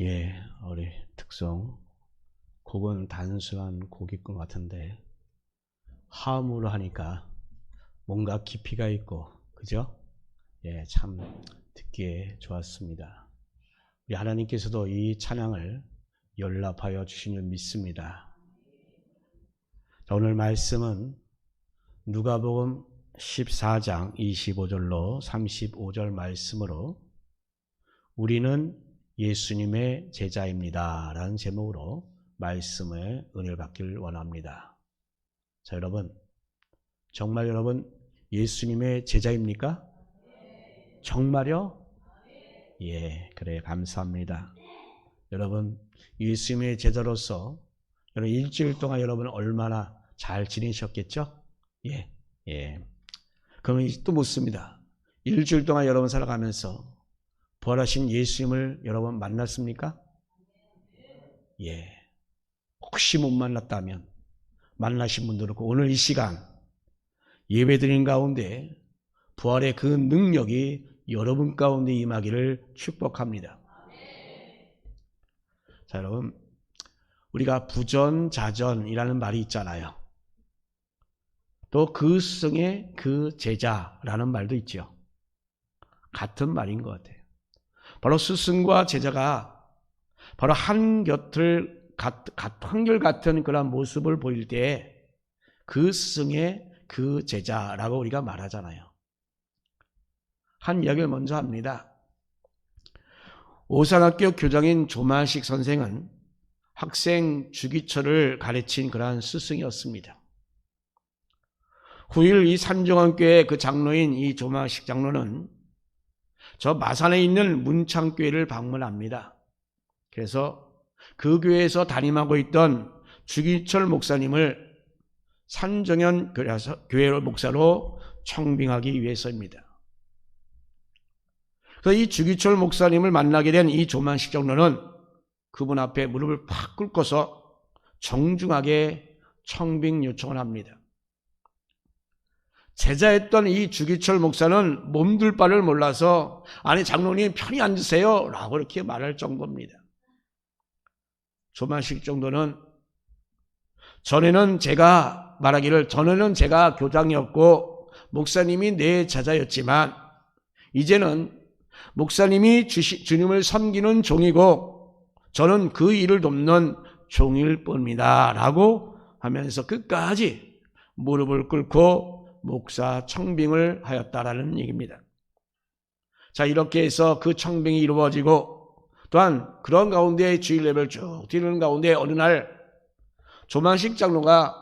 우리 특성 곡은 단순한 곡일 것 같은데 화음으로 하니까 뭔가 깊이가 있고, 그죠? 참 듣기에 좋았습니다. 우리 하나님께서도 이 찬양을 연락하여 주신 줄 믿습니다. 자, 오늘 말씀은 누가복음 14장 25절로 35절 말씀으로 우리는 예수님의 제자입니다 라는 제목으로 말씀의 은혜를 받기를 원합니다. 자, 여러분, 정말 여러분 예수님의 제자입니까? 정말요? 그래, 감사합니다. 여러분, 예수님의 제자로서 여러분 일주일 동안 여러분 얼마나 잘 지내셨겠죠? 그러면 또 묻습니다. 일주일 동안 여러분 살아가면서 부활하신 예수님을 여러분 만났습니까? 혹시 못 만났다면 만나신 분들은 오늘 이 시간 예배드린 가운데 부활의 그 능력이 여러분 가운데 임하기를 축복합니다. 자, 여러분, 우리가 부전자전이라는 말이 있잖아요. 또 그 스승의 그 제자라는 말도 있죠. 같은 말인 것 같아요. 바로 스승과 제자가 바로 한결같은 그런 모습을 보일 때 그 스승의 그 제자라고 우리가 말하잖아요. 한 이야기를 먼저 합니다. 오산학교 교장인 조만식 선생은 학생 주기철을 가르친 그러한 스승이었습니다. 후일 이 산정원교회 그 장로인 이 조만식 장로는 저 마산에 있는 문창교회를 방문합니다. 그래서 그 교회에서 담임하고 있던 주기철 목사님을 산정현 교회 목사로 청빙하기 위해서입니다. 그래서 이 주기철 목사님을 만나게 된 이 조만식 장로는 그분 앞에 무릎을 팍 꿇고서 정중하게 청빙 요청을 합니다. 제자였던 이 주기철 목사는 몸둘 바를 몰라서 아니 장로님 편히 앉으세요 라고 이렇게 말할 정도입니다. 조만식 정도는 전에는 제가 교장이었고 목사님이 내 제자였지만 이제는 목사님이 주님을 섬기는 종이고 저는 그 일을 돕는 종일 뿐입니다 라고 하면서 끝까지 무릎을 꿇고 목사 청빙을 하였다라는 얘기입니다. 자, 이렇게 해서 그 청빙이 이루어지고 또한 그런 가운데 주일 예배를 쭉 드리는 가운데 어느 날 조만식 장로가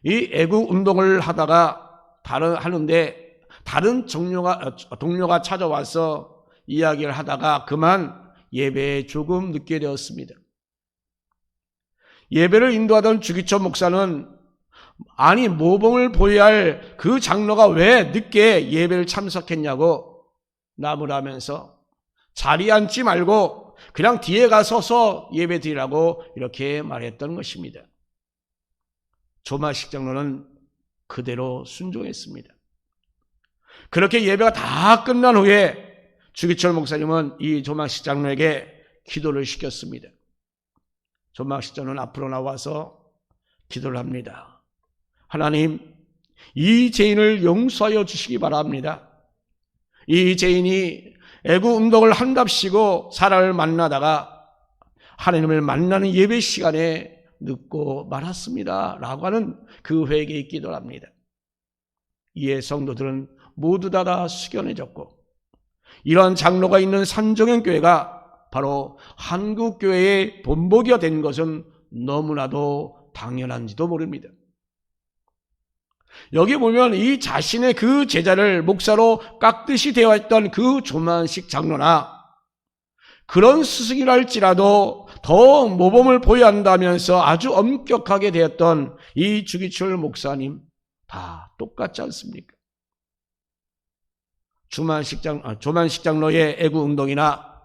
이 애국 운동을 하다가 하는데 다른 동료가 찾아와서 이야기를 하다가 그만 예배에 조금 늦게 되었습니다. 예배를 인도하던 주기철 목사는 아니 모범을 보여야 할 그 장로가 왜 늦게 예배를 참석했냐고 나무라면서 자리에 앉지 말고 그냥 뒤에 가서서 예배 드리라고 이렇게 말했던 것입니다. 조만식 장로는 그대로 순종했습니다. 그렇게 예배가 다 끝난 후에 주기철 목사님은 이 조만식 장로에게 기도를 시켰습니다. 조만식 장로는 앞으로 나와서 기도를 합니다. 하나님, 이 죄인을 용서하여 주시기 바랍니다. 이 죄인이 애국 운동을 한답시고 사람을 만나다가 하나님을 만나는 예배 시간에 늦고 말았습니다 라고 하는 그 회개의 기도를 합니다. 이에 성도들은 모두 다 숙연해졌고 이러한 장로가 있는 산정현 교회가 바로 한국교회의 본보기가 된 것은 너무나도 당연한지도 모릅니다. 여기 보면 이 자신의 그 제자를 목사로 깎듯이 되어 있던 그 조만식 장로나 그런 스승이라 할지라도 더 모범을 보여야 한다면서 아주 엄격하게 되었던 이 주기철 목사님 다 똑같지 않습니까? 조만식 장로의 애국 운동이나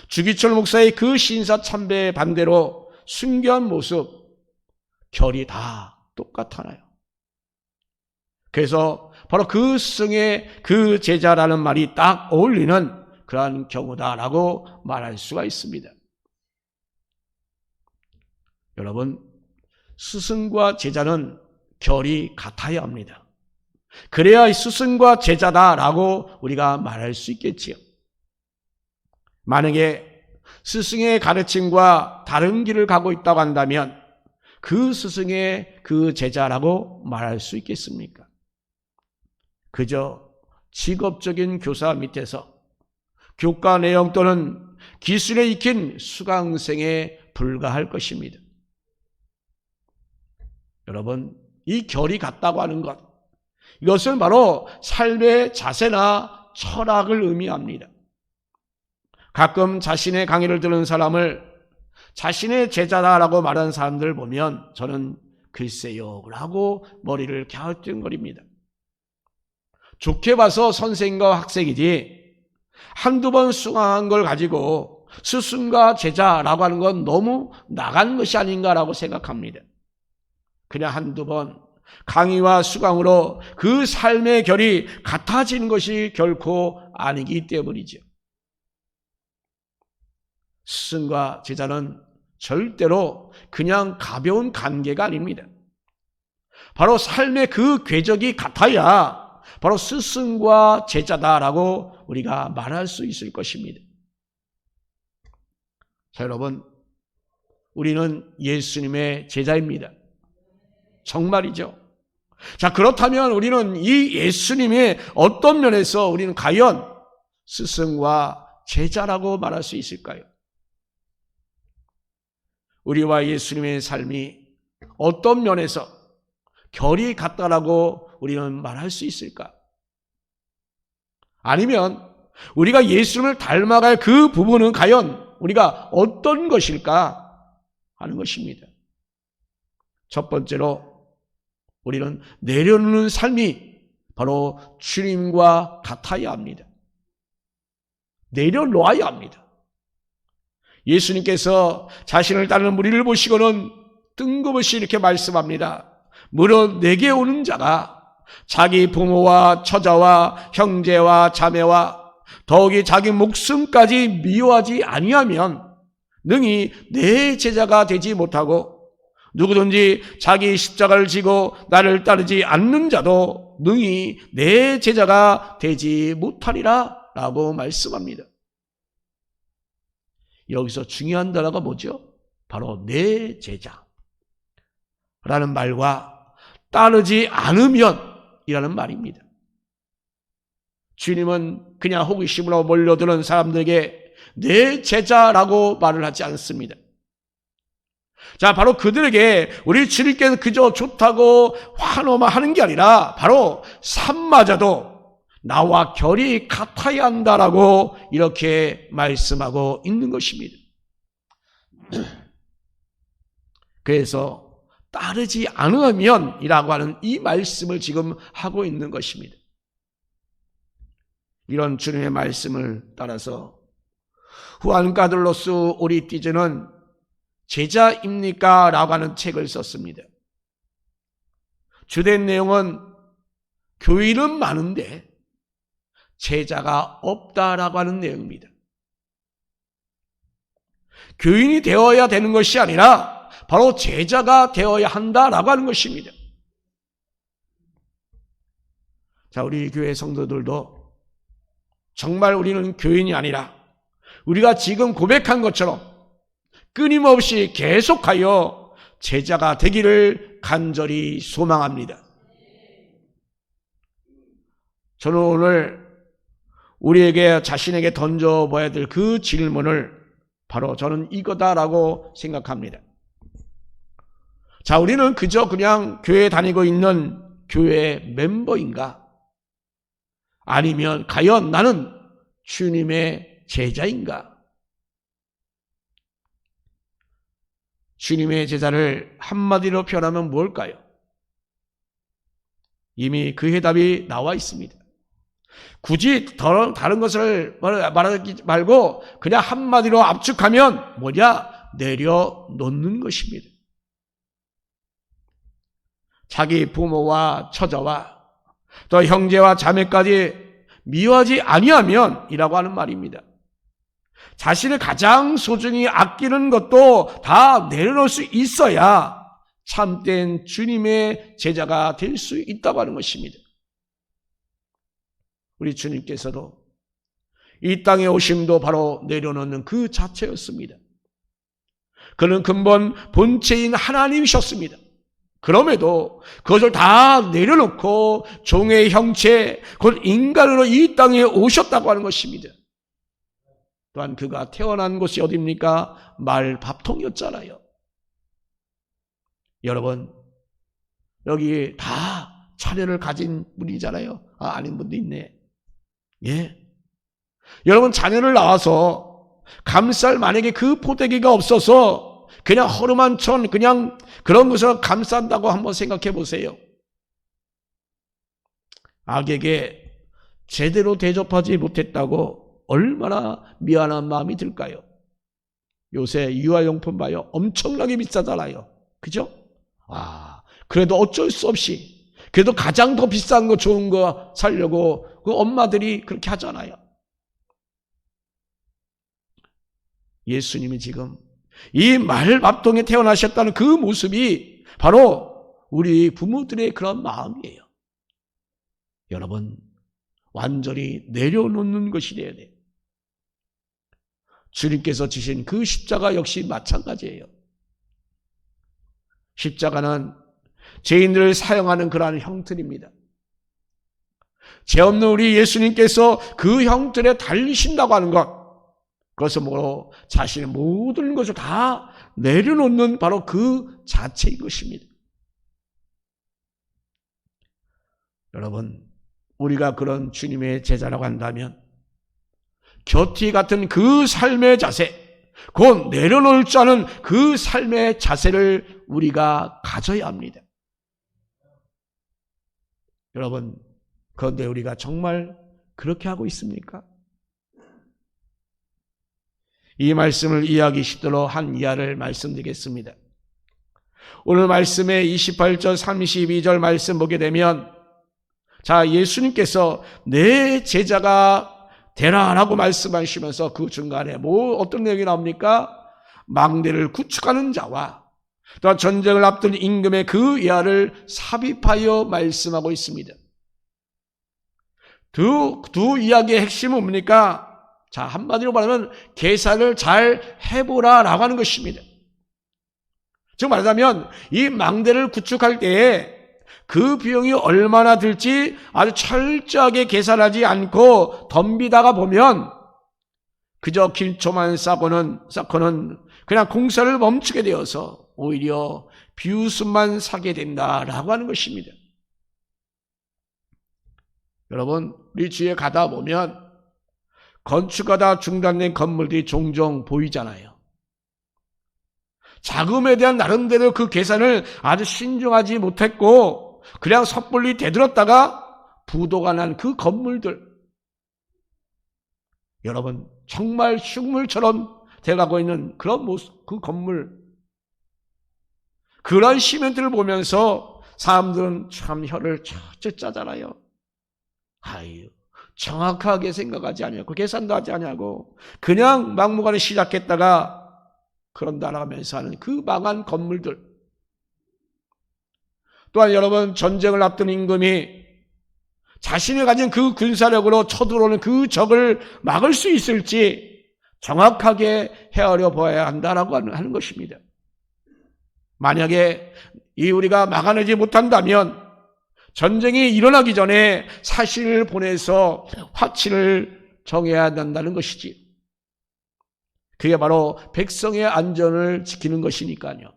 주기철 목사의 그 신사 참배에 반대로 순교한 모습 결이 다 똑같아요. 그래서 바로 그 스승의 그 제자라는 말이 딱 어울리는 그러한 경우다라고 말할 수가 있습니다. 여러분, 스승과 제자는 결이 같아야 합니다. 그래야 스승과 제자다라고 우리가 말할 수 있겠지요. 만약에 스승의 가르침과 다른 길을 가고 있다고 한다면 그 스승의 그 제자라고 말할 수 있겠습니까? 그저 직업적인 교사 밑에서 교과 내용 또는 기술에 익힌 수강생에 불과할 것입니다. 여러분, 이 결이 같다고 하는 것, 이것은 바로 삶의 자세나 철학을 의미합니다. 가끔 자신의 강의를 듣는 사람을 자신의 제자다라고 말하는 사람들을 보면 저는 글쎄요 라고 머리를 갸우뚱거립니다. 좋게 봐서 선생과 학생이지 한두 번 수강한 걸 가지고 스승과 제자라고 하는 건 너무 나간 것이 아닌가라고 생각합니다. 그냥 한두 번 강의와 수강으로 그 삶의 결이 같아지는 것이 결코 아니기 때문이죠. 스승과 제자는 절대로 그냥 가벼운 관계가 아닙니다. 바로 삶의 그 궤적이 같아야 바로 스승과 제자다라고 우리가 말할 수 있을 것입니다. 자, 여러분, 우리는 예수님의 제자입니다. 정말이죠. 자, 그렇다면 우리는 이 예수님의 어떤 면에서 우리는 과연 스승과 제자라고 말할 수 있을까요? 우리와 예수님의 삶이 어떤 면에서 결이 같다라고 우리는 말할 수 있을까? 아니면 우리가 예수님을 닮아갈 그 부분은 과연 우리가 어떤 것일까 하는 것입니다. 첫 번째로 우리는 내려놓는 삶이 바로 주님과 같아야 합니다. 내려놓아야 합니다. 예수님께서 자신을 따르는 무리를 보시고는 뜬금없이 이렇게 말씀합니다. 무릇 내게 오는 자가 자기 부모와 처자와 형제와 자매와 더욱이 자기 목숨까지 미워하지 아니하면 능히 내 제자가 되지 못하고 누구든지 자기 십자가를 지고 나를 따르지 않는 자도 능히 내 제자가 되지 못하리라 라고 말씀합니다. 여기서 중요한 단어가 뭐죠? 바로 내 제자라는 말과 따르지 않으면 이라는 말입니다. 주님은 그냥 호기심으로 몰려드는 사람들에게 내 제자라고 말을 하지 않습니다. 자, 바로 그들에게 우리 주님께서 그저 좋다고 환호만 하는 게 아니라 바로 삶마저도 나와 결이 같아야 한다라고 이렇게 말씀하고 있는 것입니다. 그래서 따르지 않으면 이라고 하는 이 말씀을 지금 하고 있는 것입니다. 이런 주님의 말씀을 따라서 후안 카를로스 오리티즈는 제자입니까? 라고 하는 책을 썼습니다. 주된 내용은 교인은 많은데 제자가 없다라고 하는 내용입니다. 교인이 되어야 되는 것이 아니라 바로 제자가 되어야 한다라고 하는 것입니다. 자, 우리 교회 성도들도 정말 우리는 교인이 아니라 우리가 지금 고백한 것처럼 끊임없이 계속하여 제자가 되기를 간절히 소망합니다. 저는 오늘 우리에게 자신에게 던져봐야 될 그 질문을 바로 저는 이거다라고 생각합니다. 자, 우리는 그저 그냥 교회에 다니고 있는 교회 멤버인가? 아니면 과연 나는 주님의 제자인가? 주님의 제자를 한마디로 표현하면 뭘까요? 이미 그 해답이 나와 있습니다. 굳이 다른 것을 말하지 말고 그냥 한마디로 압축하면 뭐냐? 내려놓는 것입니다. 자기 부모와 처자와 또 형제와 자매까지 미워하지 아니하면 이라고 하는 말입니다. 자신을 가장 소중히 아끼는 것도 다 내려놓을 수 있어야 참된 주님의 제자가 될 수 있다고 하는 것입니다. 우리 주님께서도 이 땅에 오심도 바로 내려놓는 그 자체였습니다. 그는 근본 본체인 하나님이셨습니다. 그럼에도 그것을 다 내려놓고 종의 형체, 곧 인간으로 이 땅에 오셨다고 하는 것입니다. 또한 그가 태어난 곳이 어디입니까? 말밥통이었잖아요. 여러분, 여기 다 자녀를 가진 분이잖아요. 아닌 분도 있네. 예. 여러분, 자녀를 낳아서 감쌀 만약에 그 포대기가 없어서 그냥 허름한 천, 그냥 그런 것을 감싼다고 한번 생각해 보세요. 악에게 제대로 대접하지 못했다고 얼마나 미안한 마음이 들까요? 요새 유아용품 봐요. 엄청나게 비싸잖아요. 그죠? 그래도 어쩔 수 없이, 그래도 가장 더 비싼 거, 좋은 거 사려고 그 엄마들이 그렇게 하잖아요. 예수님이 지금 이 말밥통에 태어나셨다는 그 모습이 바로 우리 부모들의 그런 마음이에요. 여러분, 완전히 내려놓는 것이 돼야 돼요. 주님께서 지신 그 십자가 역시 마찬가지예요. 십자가는 죄인들을 사용하는 그러한 형틀입니다. 죄 없는 우리 예수님께서 그 형틀에 달리신다고 하는 것, 그것은 뭐로 자신의 모든 것을 다 내려놓는 바로 그 자체인 것입니다. 여러분, 우리가 그런 주님의 제자라고 한다면 겨티 같은 그 삶의 자세, 곧 내려놓을 줄 아는 그 삶의 자세를 우리가 가져야 합니다. 여러분, 그런데 우리가 정말 그렇게 하고 있습니까? 이 말씀을 이해하기 쉽도록 한 이하를 말씀드리겠습니다. 오늘 말씀의 28절, 32절 말씀 보게 되면, 자, 예수님께서 내 제자가 되라라고 말씀하시면서 그 중간에 어떤 내용이 나옵니까? 망대를 구축하는 자와 또한 전쟁을 앞둔 임금의 그 이하를 삽입하여 말씀하고 있습니다. 두 이야기의 핵심은 뭡니까? 자, 한마디로 말하면 계산을 잘 해보라라고 하는 것입니다. 즉 말하자면 이 망대를 구축할 때에 그 비용이 얼마나 들지 아주 철저하게 계산하지 않고 덤비다가 보면 그저 기초만 쌓고는 그냥 공사를 멈추게 되어서 오히려 비웃음만 사게 된다라고 하는 것입니다. 여러분, 우리 주위에 가다 보면 건축하다 중단된 건물들이 종종 보이잖아요. 자금에 대한 나름대로 그 계산을 아주 신중하지 못했고 그냥 섣불리 대들었다가 부도가 난 그 건물들, 여러분 정말 흉물처럼 돼가고 있는 그런 모습, 그 건물, 그런 시멘트를 보면서 사람들은 참 혀를 쫙쫙 짜잖아요. 정확하게 생각하지 않냐고, 계산도 하지 않냐고 그냥 막무가내 시작했다가 그런다 하면서 하는 그 망한 건물들. 또한 여러분, 전쟁을 앞둔 임금이 자신이 가진 그 군사력으로 쳐들어오는 그 적을 막을 수 있을지 정확하게 헤아려 보아야 한다라고 하는 것입니다. 만약에 우리가 막아내지 못한다면 전쟁이 일어나기 전에 사신을 보내서 화치를 정해야 한다는 것이지. 그게 바로 백성의 안전을 지키는 것이니까요.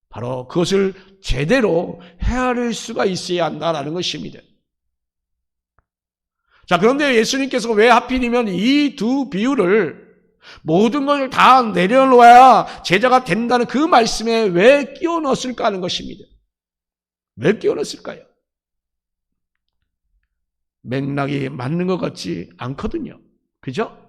바로 그것을 제대로 헤아릴 수가 있어야 한다는 것입니다. 자, 그런데 예수님께서 왜 하필이면 이 두 비유를 모든 것을 다 내려놓아야 제자가 된다는 그 말씀에 왜 끼워 넣었을까 하는 것입니다. 왜 끼워 넣었을까요? 맥락이 맞는 것 같지 않거든요. 그죠?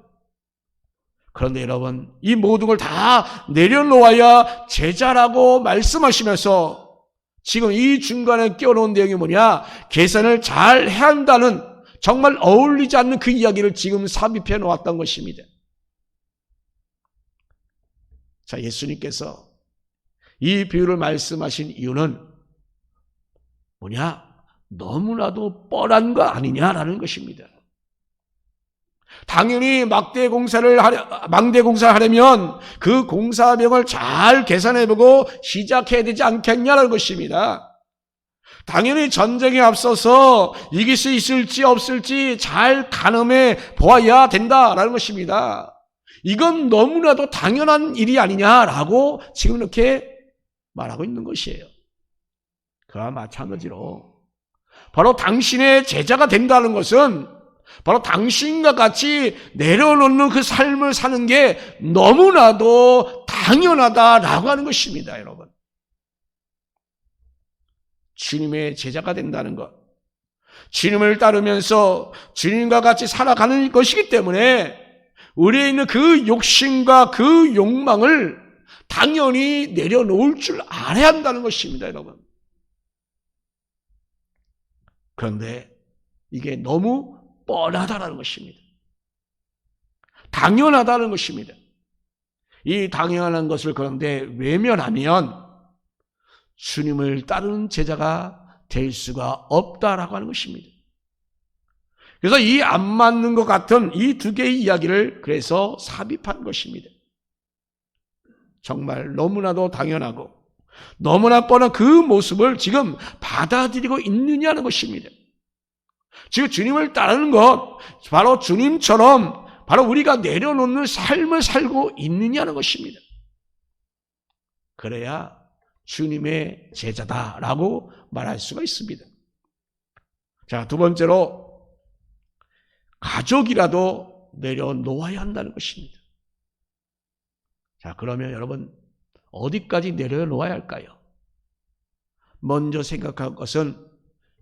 그런데 여러분, 이 모든 걸 다 내려놓아야 제자라고 말씀하시면서 지금 이 중간에 끼워놓은 내용이 뭐냐? 계산을 잘 해야 한다는, 정말 어울리지 않는 그 이야기를 지금 삽입해 놓았던 것입니다. 자, 예수님께서 이 비유를 말씀하신 이유는 뭐냐? 너무나도 뻔한 거 아니냐라는 것입니다. 당연히 망대 공사를 하려면 그 공사비용을 잘 계산해보고 시작해야 되지 않겠냐는 것입니다. 당연히 전쟁에 앞서서 이길 수 있을지 없을지 잘 가늠해 보아야 된다라는 것입니다. 이건 너무나도 당연한 일이 아니냐라고 지금 이렇게 말하고 있는 것이에요. 그와 마찬가지로 바로 당신의 제자가 된다는 것은 바로 당신과 같이 내려놓는 그 삶을 사는 게 너무나도 당연하다라고 하는 것입니다, 여러분. 주님의 제자가 된다는 것, 주님을 따르면서 주님과 같이 살아가는 것이기 때문에 우리에 있는 그 욕심과 그 욕망을 당연히 내려놓을 줄 알아야 한다는 것입니다, 여러분. 그런데 이게 너무 뻔하다는 것입니다. 당연하다는 것입니다. 이 당연한 것을 그런데 외면하면 주님을 따르는 제자가 될 수가 없다라고 하는 것입니다. 그래서 이 안 맞는 것 같은 이 두 개의 이야기를 그래서 삽입한 것입니다. 정말 너무나도 당연하고 너무나 뻔한 그 모습을 지금 받아들이고 있느냐는 것입니다. 지금 주님을 따르는 것, 바로 주님처럼 바로 우리가 내려놓는 삶을 살고 있느냐는 것입니다. 그래야 주님의 제자다라고 말할 수가 있습니다. 자, 두 번째로 가족이라도 내려놓아야 한다는 것입니다. 자, 그러면 여러분 어디까지 내려놓아야 할까요? 먼저 생각할 것은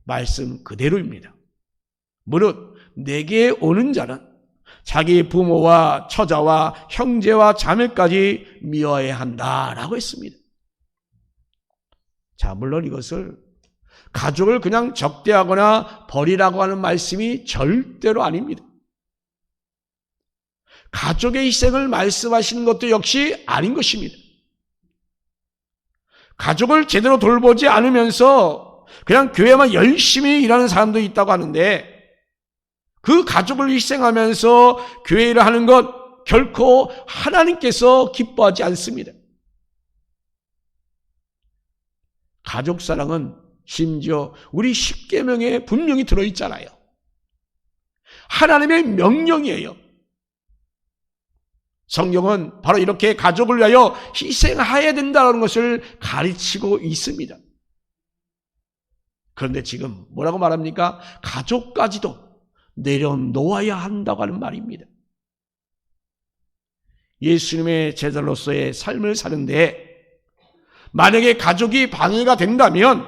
말씀 그대로입니다. 무릇 내게 오는 자는 자기 부모와 처자와 형제와 자매까지 미워해야 한다라고 했습니다. 자, 물론 이것을 가족을 그냥 적대하거나 버리라고 하는 말씀이 절대로 아닙니다. 가족의 희생을 말씀하시는 것도 역시 아닌 것입니다. 가족을 제대로 돌보지 않으면서 그냥 교회만 열심히 일하는 사람도 있다고 하는데 그 가족을 희생하면서 교회를 하는 것 결코 하나님께서 기뻐하지 않습니다. 가족 사랑은 심지어 우리 십계명에 분명히 들어있잖아요. 하나님의 명령이에요. 성경은 바로 이렇게 가족을 위하여 희생해야 된다는 것을 가르치고 있습니다. 그런데 지금 뭐라고 말합니까? 가족까지도 내려놓아야 한다고 하는 말입니다. 예수님의 제자로서의 삶을 사는데 만약에 가족이 방해가 된다면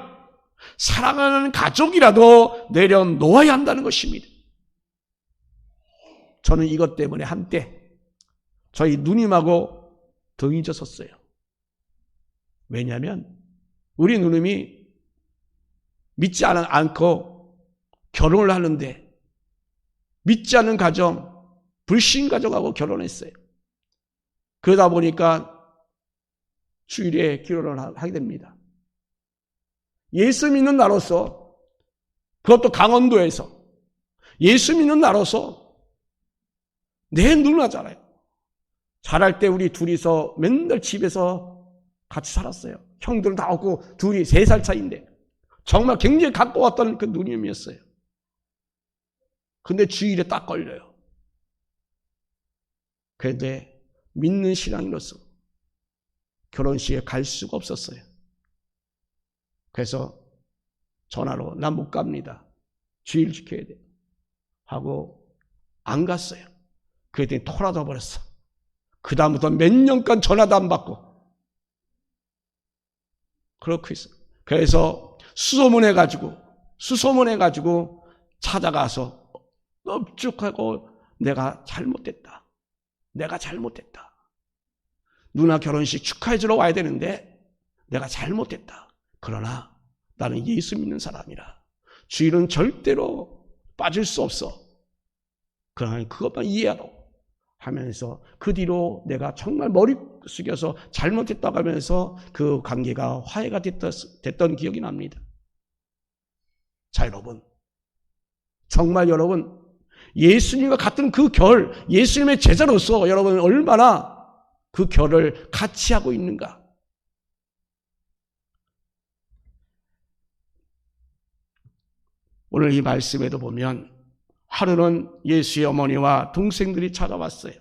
사랑하는 가족이라도 내려놓아야 한다는 것입니다. 저는 이것 때문에 한때 저희 누님하고 등이 졌었어요. 왜냐하면 우리 누님이 믿지 않고 결혼을 하는데 믿지 않는 가정, 불신 가정하고 결혼했어요. 그러다 보니까 주일에 기도를 하게 됩니다. 예수 믿는 나로서, 그것도 강원도에서 예수 믿는 나로서 내 누나잖아요. 자랄 때 우리 둘이서 맨날 집에서 같이 살았어요. 형들은 다 없고 둘이 3살 차이인데 정말 굉장히 가까웠던 그 누님이었어요. 근데 주일에 딱 걸려요. 그런데 믿는 신앙인으로서 결혼식에 갈 수가 없었어요. 그래서 전화로 난 못 갑니다. 주일 지켜야 돼. 하고 안 갔어요. 그랬더니 토라져 버렸어. 그 다음부터 몇 년간 전화도 안 받고 그렇게 있어요. 그래서 수소문해가지고 찾아가서 넙죽하고 내가 잘못됐다. 누나 결혼식 축하해주러 와야 되는데 내가 잘못됐다. 그러나 나는 예수 믿는 사람이라 주일은 절대로 빠질 수 없어. 그러나 그것만 이해하라고 하면서 그 뒤로 내가 정말 머리 숙여서 잘못했다고 하면서 그 관계가 화해가 됐던 기억이 납니다. 자, 여러분. 정말 여러분, 예수님과 같은 그 결, 예수님의 제자로서 여러분 얼마나 그 결을 같이 하고 있는가. 오늘 이 말씀에도 보면 하루는 예수의 어머니와 동생들이 찾아왔어요.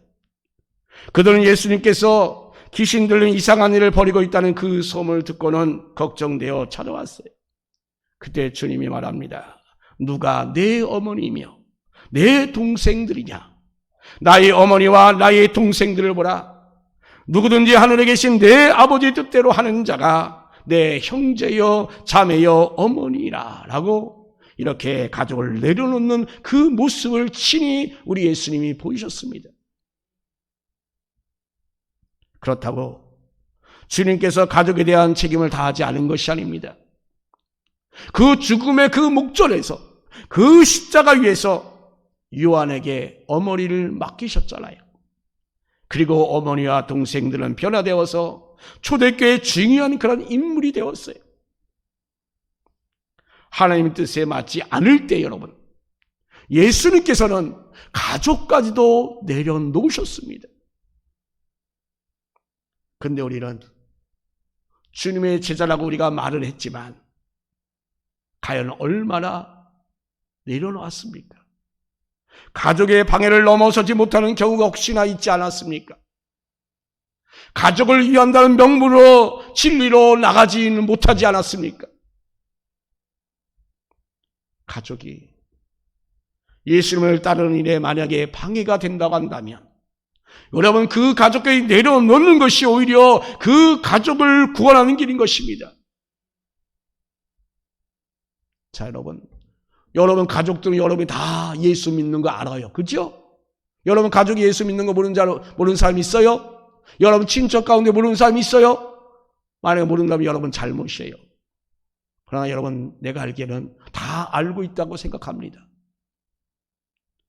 그들은 예수님께서 귀신 들린 이상한 일을 벌이고 있다는 그 소문을 듣고는 걱정되어 찾아왔어요. 그때 주님이 말합니다. 누가 내 어머니며 내 동생들이냐? 나의 어머니와 나의 동생들을 보라. 누구든지 하늘에 계신 내 아버지 뜻대로 하는 자가 내 형제여 자매여 어머니라 라고 이렇게 가족을 내려놓는 그 모습을 친히 우리 예수님이 보이셨습니다. 그렇다고 주님께서 가족에 대한 책임을 다하지 않은 것이 아닙니다. 그 죽음의 그 목전에서 그 십자가 위에서 요한에게 어머니를 맡기셨잖아요. 그리고 어머니와 동생들은 변화되어서 초대교회의 중요한 그런 인물이 되었어요. 하나님의 뜻에 맞지 않을 때 여러분, 예수님께서는 가족까지도 내려놓으셨습니다. 근데 우리는 주님의 제자라고 우리가 말을 했지만 과연 얼마나 내려놓았습니까? 가족의 방해를 넘어서지 못하는 경우가 혹시나 있지 않았습니까? 가족을 위한다는 명분으로 진리로 나가지는 못하지 않았습니까? 가족이 예수님을 따르는 일에 만약에 방해가 된다고 한다면 여러분 그 가족끼리 내려놓는 것이 오히려 그 가족을 구원하는 길인 것입니다. 자, 여러분 가족들은 여러분이 다 예수 믿는 거 알아요. 그죠? 여러분 가족이 예수 믿는 거 모르는 사람 있어요? 여러분 친척 가운데 모르는 사람 있어요? 만약에 모른다면 여러분 잘못이에요. 그러나 여러분 내가 알기에는 다 알고 있다고 생각합니다.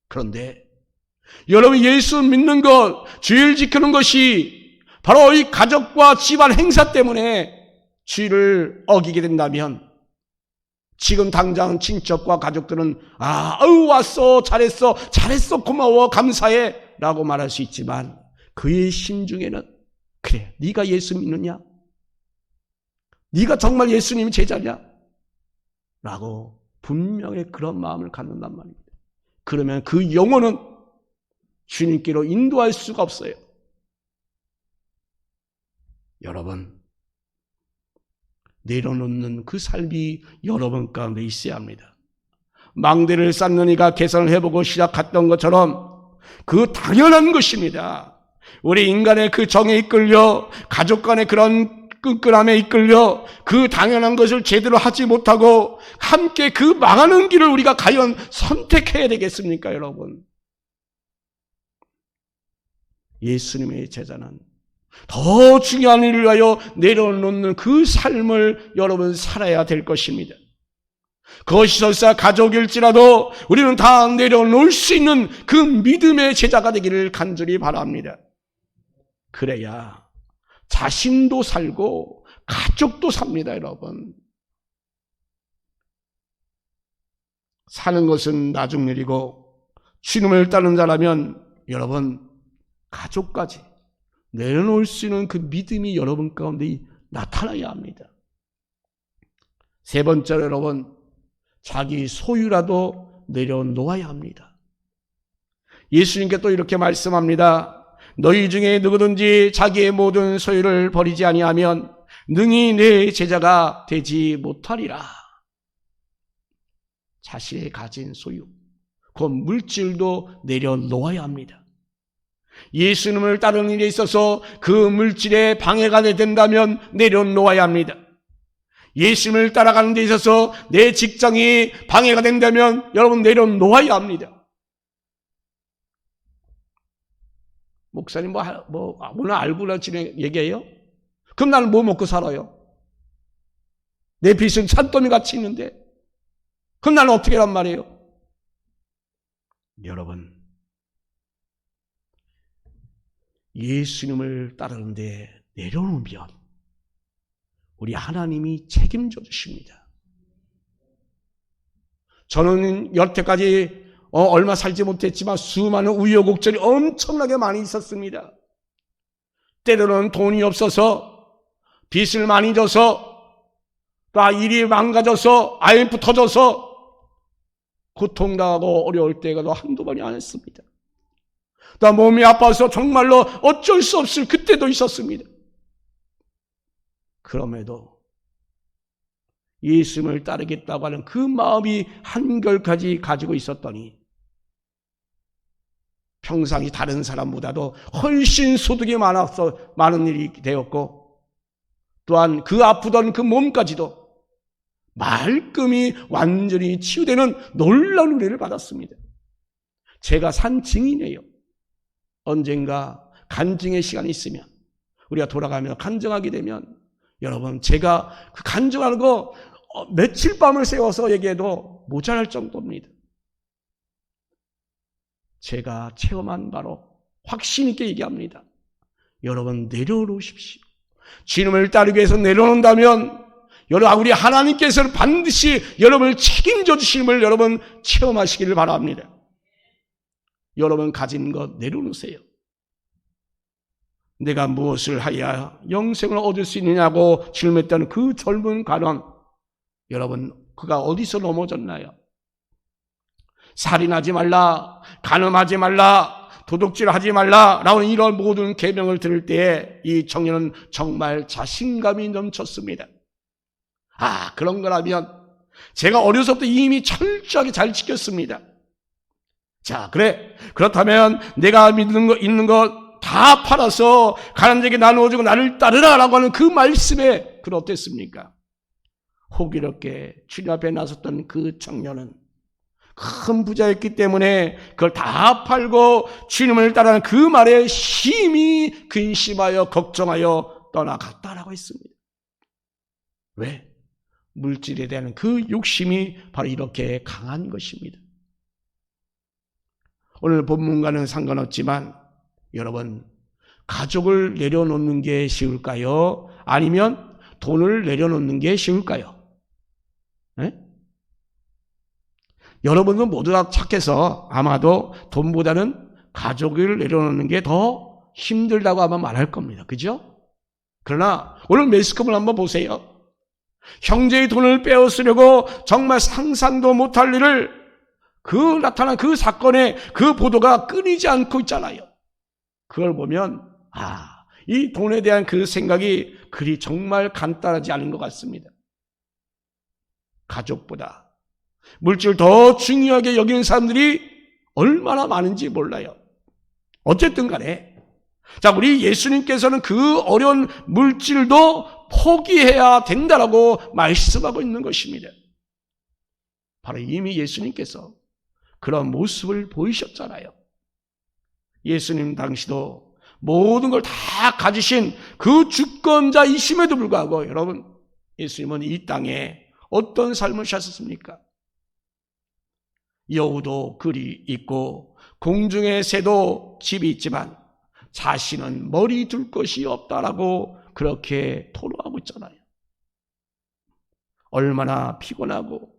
그런데 여러분 예수 믿는 것, 주일 지키는 것이 바로 이 가족과 집안 행사 때문에 주일을 어기게 된다면 지금 당장 친척과 가족들은 왔어, 잘했어, 고마워, 감사해 라고 말할 수 있지만 그의 심중에는 그래, 네가 예수 믿느냐? 네가 정말 예수님 제자냐? 라고 분명히 그런 마음을 갖는단 말입니다. 그러면 그 영혼은 주님께로 인도할 수가 없어요. 여러분, 내려놓는 그 삶이 여러분 가운데 있어야 합니다. 망대를 쌓는 이가 계산을 해보고 시작했던 것처럼 그 당연한 것입니다. 우리 인간의 그 정에 이끌려 가족 간의 그런 끈끈함에 이끌려 그 당연한 것을 제대로 하지 못하고 함께 그 망하는 길을 우리가 과연 선택해야 되겠습니까, 여러분? 예수님의 제자는 더 중요한 일을 위하여 내려놓는 그 삶을 여러분 살아야 될 것입니다. 그것이 설사 가족일지라도 우리는 다 내려놓을 수 있는 그 믿음의 제자가 되기를 간절히 바랍니다. 그래야 자신도 살고 가족도 삽니다, 여러분. 사는 것은 나중 일이고 주님을 따르는 자라면 여러분 가족까지 내려놓을 수 있는 그 믿음이 여러분 가운데 나타나야 합니다. 세 번째로 여러분, 자기 소유라도 내려놓아야 합니다. 예수님께 또 이렇게 말씀합니다. 너희 중에 누구든지 자기의 모든 소유를 버리지 아니하면 능히 내 제자가 되지 못하리라. 자신이 가진 소유, 그 물질도 내려놓아야 합니다. 예수님을 따르는 일에 있어서 그 물질에 방해가 된다면 내려놓아야 합니다. 예수님을 따라가는 데 있어서 내 직장이 방해가 된다면 여러분 내려놓아야 합니다. 목사님 오늘 알고나 지내 얘기해요? 그럼 나는 뭐 먹고 살아요? 내 빚은 산더미 같이 있는데 그럼 나는 어떻게 하란 말이에요? 여러분, 예수님을 따르는데 내려놓으면 우리 하나님이 책임져 주십니다. 저는 여태까지 얼마 살지 못했지만 수많은 우여곡절이 엄청나게 많이 있었습니다. 때로는 돈이 없어서, 빚을 많이 져서, 또 일이 망가져서, IMF 터져서 고통당하고 어려울 때가 한두 번이 아니었습니다. 또 몸이 아파서 정말로 어쩔 수 없을 그때도 있었습니다. 그럼에도 예수님을 따르겠다고 하는 그 마음이 한결까지 가지고 있었더니 평상시 다른 사람보다도 훨씬 소득이 많아서 많은 일이 되었고, 또한 그 아프던 그 몸까지도 말끔히 완전히 치유되는 놀라운 은혜를 받았습니다. 제가 산 증인이에요. 언젠가 간증의 시간이 있으면, 우리가 돌아가며 간증하게 되면, 여러분, 제가 그 간증하는 거 며칠 밤을 새워서 얘기해도 모자랄 정도입니다. 제가 체험한 바로 확신 있게 얘기합니다. 여러분, 내려놓으십시오. 주님을 따르기 위해서 내려놓는다면 여러분, 우리 하나님께서는 반드시 여러분을 책임져 주심을 여러분 체험하시기를 바랍니다. 여러분 가진 것 내려놓으세요. 내가 무엇을 하여야 영생을 얻을 수 있느냐고 질문했던 그 젊은 관원, 여러분 그가 어디서 넘어졌나요? 살인하지 말라, 간음하지 말라, 도둑질하지 말라라는 이런 모든 계명을 들을 때에 이 청년은 정말 자신감이 넘쳤습니다. 그런 거라면 제가 어려서부터 이미 철저하게 잘 지켰습니다. 자, 그렇다면 내가 믿는 거 있는 것 다 팔아서 가난한 자에게 나누어주고 나를 따르라라고 하는 그 말씀에 그건 어땠습니까? 호기롭게 주님 앞에 나섰던 그 청년은 큰 부자였기 때문에 그걸 다 팔고 주님을 따르는 그 말에 심히 근심하여 걱정하여 떠나갔다라고 했습니다. 왜? 물질에 대한 그 욕심이 바로 이렇게 강한 것입니다. 오늘 본문과는 상관없지만 여러분, 가족을 내려놓는 게 쉬울까요? 아니면 돈을 내려놓는 게 쉬울까요? 네? 여러분은 모두 다 착해서 아마도 돈보다는 가족을 내려놓는 게 더 힘들다고 아마 말할 겁니다. 그죠? 그러나 오늘 매스컴을 한번 보세요. 형제의 돈을 빼앗으려고 정말 상상도 못할 일을 나타난 그 사건의 그 보도가 끊이지 않고 있잖아요. 그걸 보면 이 돈에 대한 그 생각이 그리 정말 간단하지 않은 것 같습니다. 가족보다 물질을 더 중요하게 여기는 사람들이 얼마나 많은지 몰라요. 어쨌든 간에 자, 우리 예수님께서는 그 어려운 물질도 포기해야 된다라고 말씀하고 있는 것입니다. 바로 이미 예수님께서 그런 모습을 보이셨잖아요. 예수님 당시도 모든 걸 다 가지신 그 주권자이심에도 불구하고 여러분, 예수님은 이 땅에 어떤 삶을 사셨습니까? 여우도 글이 있고 공중의 새도 집이 있지만 자신은 머리 둘 것이 없다라고 그렇게 토로하고 있잖아요. 얼마나 피곤하고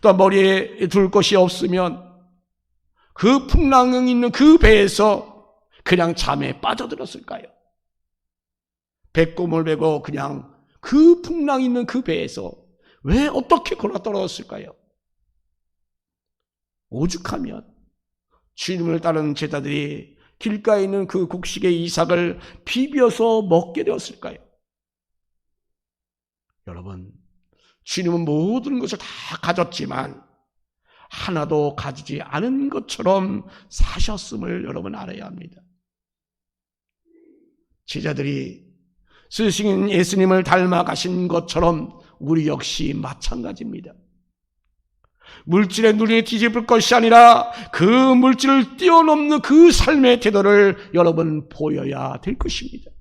또 머리에 둘 것이 없으면 그 풍랑 있는 그 배에서 그냥 잠에 빠져들었을까요? 배꼽을 메고 그냥 그 풍랑 있는 그 배에서 왜 어떻게 걸어 떨어졌을까요? 오죽하면 주님을 따르는 제자들이 길가에 있는 그 곡식의 이삭을 비벼서 먹게 되었을까요? 여러분, 주님은 모든 것을 다 가졌지만 하나도 가지지 않은 것처럼 사셨음을 여러분 알아야 합니다. 제자들이 스승인 예수님을 닮아가신 것처럼 우리 역시 마찬가지입니다. 물질에 눈이 뒤집을 것이 아니라 그 물질을 뛰어넘는 그 삶의 태도를 여러분 보여야 될 것입니다.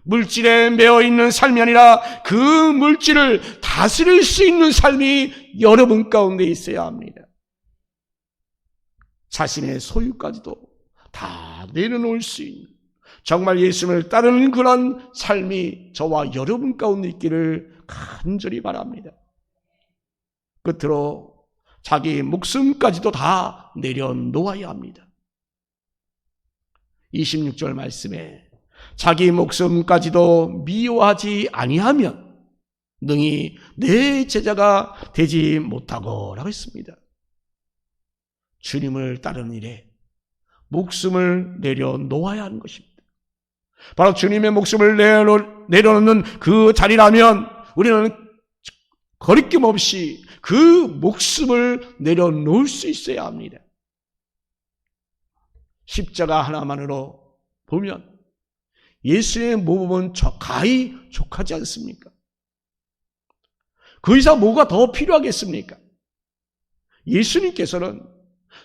물질에 매여 있는 삶이 아니라 그 물질을 다스릴 수 있는 삶이 여러분 가운데 있어야 합니다. 자신의 소유까지도 다 내려놓을 수 있는, 정말 예수님을 따르는 그런 삶이 저와 여러분 가운데 있기를 간절히 바랍니다. 끝으로 자기 목숨까지도 다 내려놓아야 합니다. 26절 말씀에 자기 목숨까지도 미워하지 아니하면 능히 내 제자가 되지 못하고 라고 했습니다. 주님을 따르는 일에 목숨을 내려놓아야 하는 것입니다. 바로 주님의 목숨을 내려놓는 그 자리라면 우리는 거리낌 없이 그 목숨을 내려놓을 수 있어야 합니다. 십자가 하나만으로 보면 예수의 모범은 가히 족하지 않습니까? 그 이상 뭐가 더 필요하겠습니까? 예수님께서는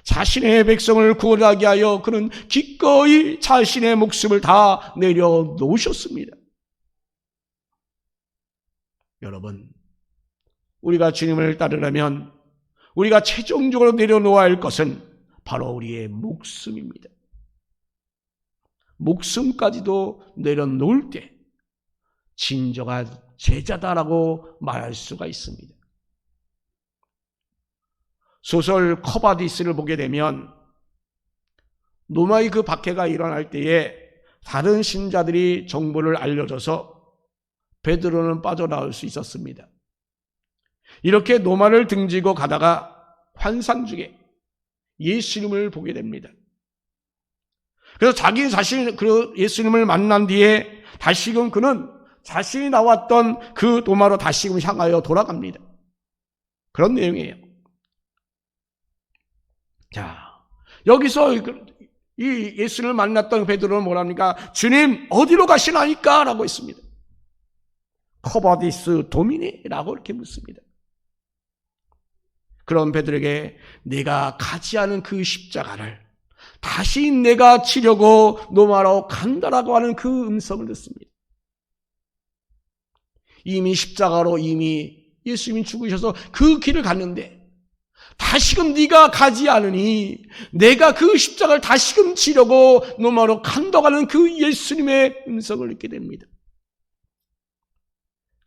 자신의 백성을 구원하게 하여 그는 기꺼이 자신의 목숨을 다 내려놓으셨습니다. 여러분, 우리가 주님을 따르려면 우리가 최종적으로 내려놓아야 할 것은 바로 우리의 목숨입니다. 목숨까지도 내려놓을 때 진정한 제자다라고 말할 수가 있습니다. 소설 커바디스를 보게 되면 노마의 그 박해가 일어날 때에 다른 신자들이 정보를 알려줘서 베드로는 빠져나올 수 있었습니다. 이렇게 노마를 등지고 가다가 환상 중에 예수님을 보게 됩니다. 그래서 자기 자신 그 예수님을 만난 뒤에 다시금 그는 자신이 나왔던 그 노마로 다시금 향하여 돌아갑니다. 그런 내용이에요. 자, 여기서 이 예수님을 만났던 베드로는 뭐랍니까? 주님 어디로 가시나이까? 라고 했습니다. 커바디스 도미니? 라고 이렇게 묻습니다. 그런 베드로에게 내가 가지 않은 그 십자가를 다시 내가 치려고 노마로 간다라고 하는 그 음성을 듣습니다. 이미 십자가로 이미 예수님이 죽으셔서 그 길을 갔는데 다시금 네가 가지 않으니 내가 그 십자가를 다시금 치려고 노마로 간다고 하는 그 예수님의 음성을 듣게 됩니다.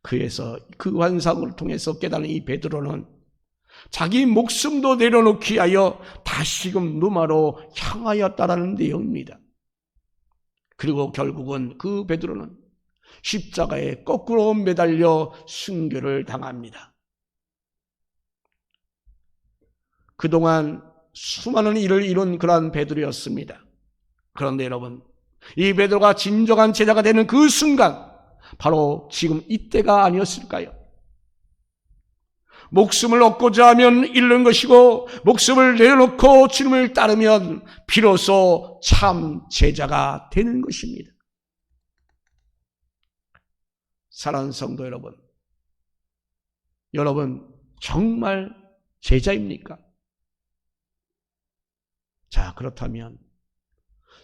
그래서 그 환상을 통해서 깨달은 이 베드로는 자기 목숨도 내려놓기 하여 다시금 노마로 향하였다라는 내용입니다. 그리고 결국은 그 베드로는 십자가에 거꾸로 매달려 순교를 당합니다. 그동안 수많은 일을 이룬 그러한 베드로였습니다. 그런데 여러분, 이 베드로가 진정한 제자가 되는 그 순간 바로 지금 이때가 아니었을까요? 목숨을 얻고자 하면 잃는 것이고 목숨을 내려놓고 주님을 따르면 비로소 참 제자가 되는 것입니다. 사랑하는 성도 여러분, 여러분 정말 제자입니까? 자, 그렇다면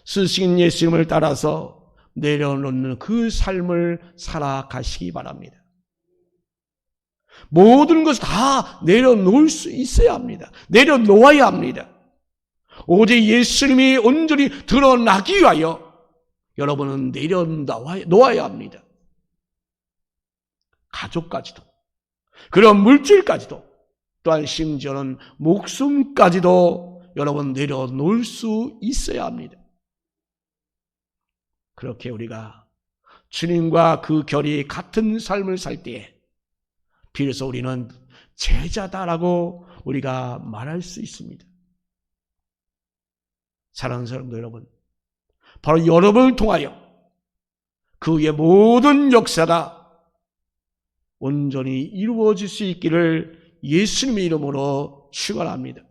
스승인 예수님을 따라서 내려놓는 그 삶을 살아가시기 바랍니다. 모든 것을 다 내려놓을 수 있어야 합니다. 내려놓아야 합니다. 오직 예수님이 온전히 드러나기 위하여 여러분은 내려놓아야 합니다. 가족까지도, 그런 물질까지도, 또한 심지어는 목숨까지도 여러분 내려놓을 수 있어야 합니다. 그렇게 우리가 주님과 그 결이 같은 삶을 살 때에 비로소 우리는 제자다라고 우리가 말할 수 있습니다. 사랑하는 사람들 여러분, 바로 여러분을 통하여 그의 모든 역사가 온전히 이루어질 수 있기를 예수님의 이름으로 축원합니다.